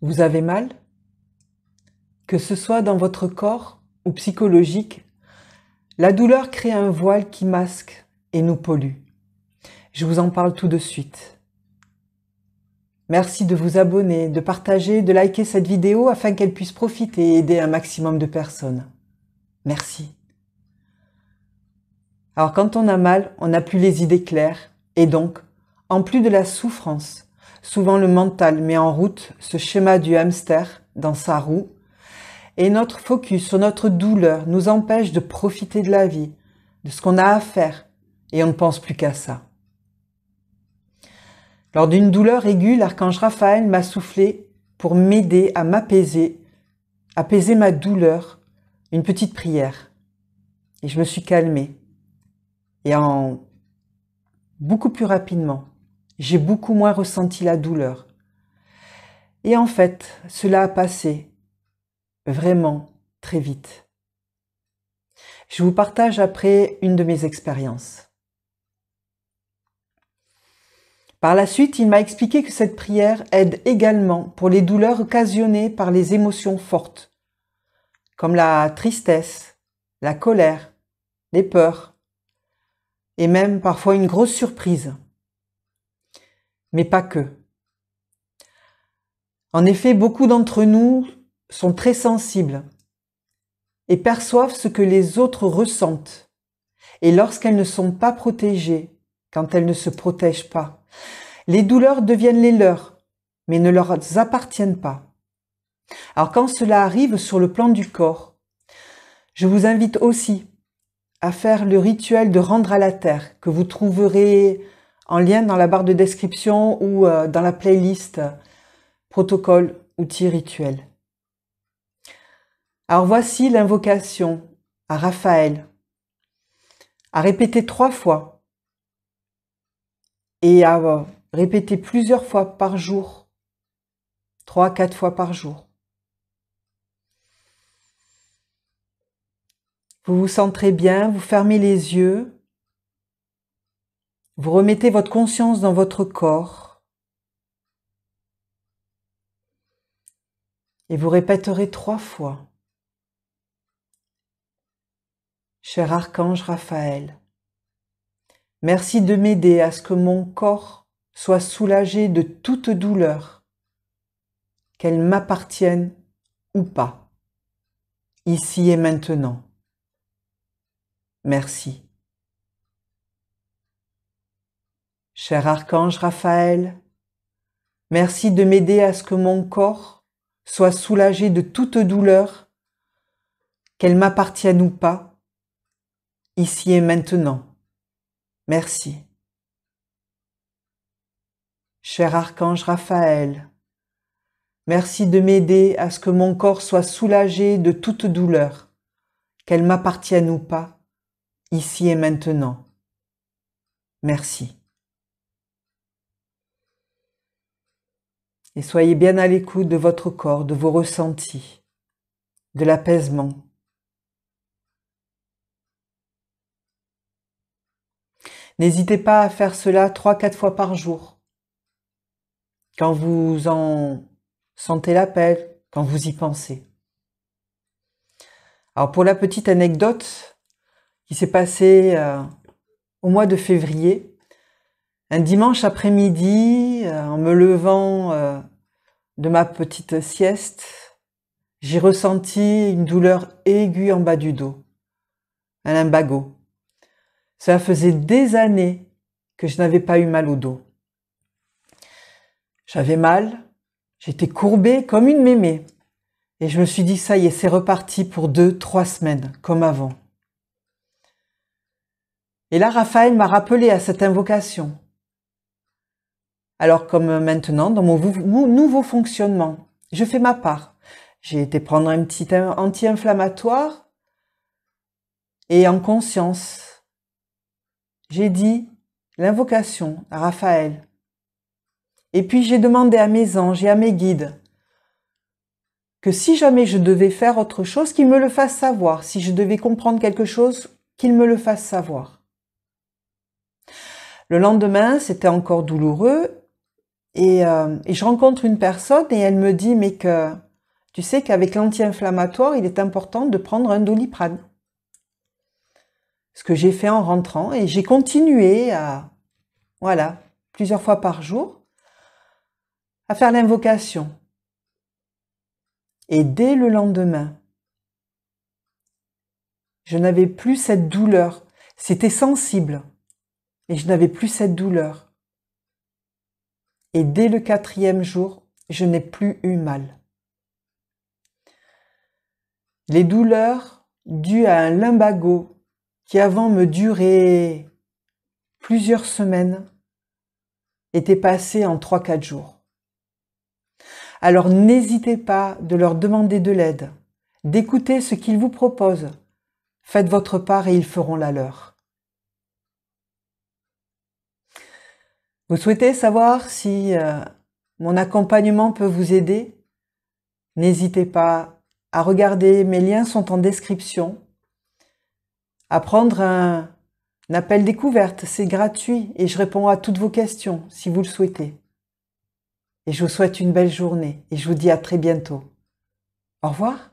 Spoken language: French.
Vous avez mal? Que ce soit dans votre corps ou psychologique, la douleur crée un voile qui masque et nous pollue. Je vous en parle tout de suite. Merci de vous abonner, de partager, de liker cette vidéo afin qu'elle puisse profiter et aider un maximum de personnes. Merci. Alors quand on a mal, on n'a plus les idées claires et donc, en plus de la souffrance, souvent le mental met en route ce schéma du hamster dans sa roue et notre focus sur notre douleur nous empêche de profiter de la vie, de ce qu'on a à faire et on ne pense plus qu'à ça. Lors d'une douleur aiguë, l'archange Raphaël m'a soufflé pour m'aider à m'apaiser, apaiser ma douleur, une petite prière. Et je me suis calmée. Et beaucoup plus rapidement, j'ai beaucoup moins ressenti la douleur. Et en fait, cela a passé vraiment très vite. Je vous partage après une de mes expériences. Par la suite, il m'a expliqué que cette prière aide également pour les douleurs occasionnées par les émotions fortes, comme la tristesse, la colère, les peurs, et même parfois une grosse surprise. Mais pas que. En effet, beaucoup d'entre nous sont très sensibles et perçoivent ce que les autres ressentent. Et lorsqu'elles ne sont pas protégées, quand elles ne se protègent pas, les douleurs deviennent les leurs, mais ne leur appartiennent pas. Alors quand cela arrive sur le plan du corps, je vous invite aussi à faire le rituel de rendre à la terre que vous trouverez en lien dans la barre de description ou dans la playlist protocole outils rituels. Alors voici l'invocation à Raphaël, à répéter 3 fois et à répéter plusieurs fois par jour, 3 à 4 fois par jour. Vous vous centrez bien, vous fermez les yeux, vous remettez votre conscience dans votre corps et vous répéterez 3 fois. Cher archange Raphaël, merci de m'aider à ce que mon corps soit soulagé de toute douleur, qu'elle m'appartienne ou pas, ici et maintenant. Merci. Cher archange Raphaël, merci de m'aider à ce que mon corps soit soulagé de toute douleur, qu'elle m'appartienne ou pas, ici et maintenant. Merci. Cher archange Raphaël, merci de m'aider à ce que mon corps soit soulagé de toute douleur, qu'elle m'appartienne ou pas, ici et maintenant. Merci. Et soyez bien à l'écoute de votre corps, de vos ressentis, de l'apaisement. N'hésitez pas à faire cela 3-4 fois par jour. Quand vous en sentez l'appel, quand vous y pensez. Alors pour la petite anecdote qui s'est passée au mois de février, un dimanche après-midi, en me levant de ma petite sieste, j'ai ressenti une douleur aiguë en bas du dos, un lumbago. Cela faisait des années que je n'avais pas eu mal au dos. J'avais mal, j'étais courbée comme une mémé. Et je me suis dit, ça y est, c'est reparti pour 2-3 semaines, comme avant. Et là, Raphaël m'a rappelé à cette invocation. Alors comme maintenant, dans mon nouveau fonctionnement, je fais ma part. J'ai été prendre un petit anti-inflammatoire et en conscience, j'ai dit l'invocation à Raphaël. Et puis j'ai demandé à mes anges et à mes guides que si jamais je devais faire autre chose, qu'ils me le fassent savoir. Si je devais comprendre quelque chose, qu'ils me le fassent savoir. Le lendemain, c'était encore douloureux Et je rencontre une personne et elle me dit, mais que tu sais qu'avec l'anti-inflammatoire, il est important de prendre un Doliprane. Ce que j'ai fait en rentrant, et j'ai continué à, voilà, plusieurs fois par jour, à faire l'invocation. Et dès le lendemain, je n'avais plus cette douleur. C'était sensible, mais je n'avais plus cette douleur. Et dès le 4e jour, je n'ai plus eu mal. Les douleurs dues à un lumbago qui avant me durait plusieurs semaines étaient passées en 3-4 jours. Alors n'hésitez pas de leur demander de l'aide, d'écouter ce qu'ils vous proposent. Faites votre part et ils feront la leur. Vous souhaitez savoir si mon accompagnement peut vous aider? N'hésitez pas à regarder, mes liens sont en description. À prendre un appel découverte, c'est gratuit et je réponds à toutes vos questions si vous le souhaitez. Et je vous souhaite une belle journée et je vous dis à très bientôt. Au revoir.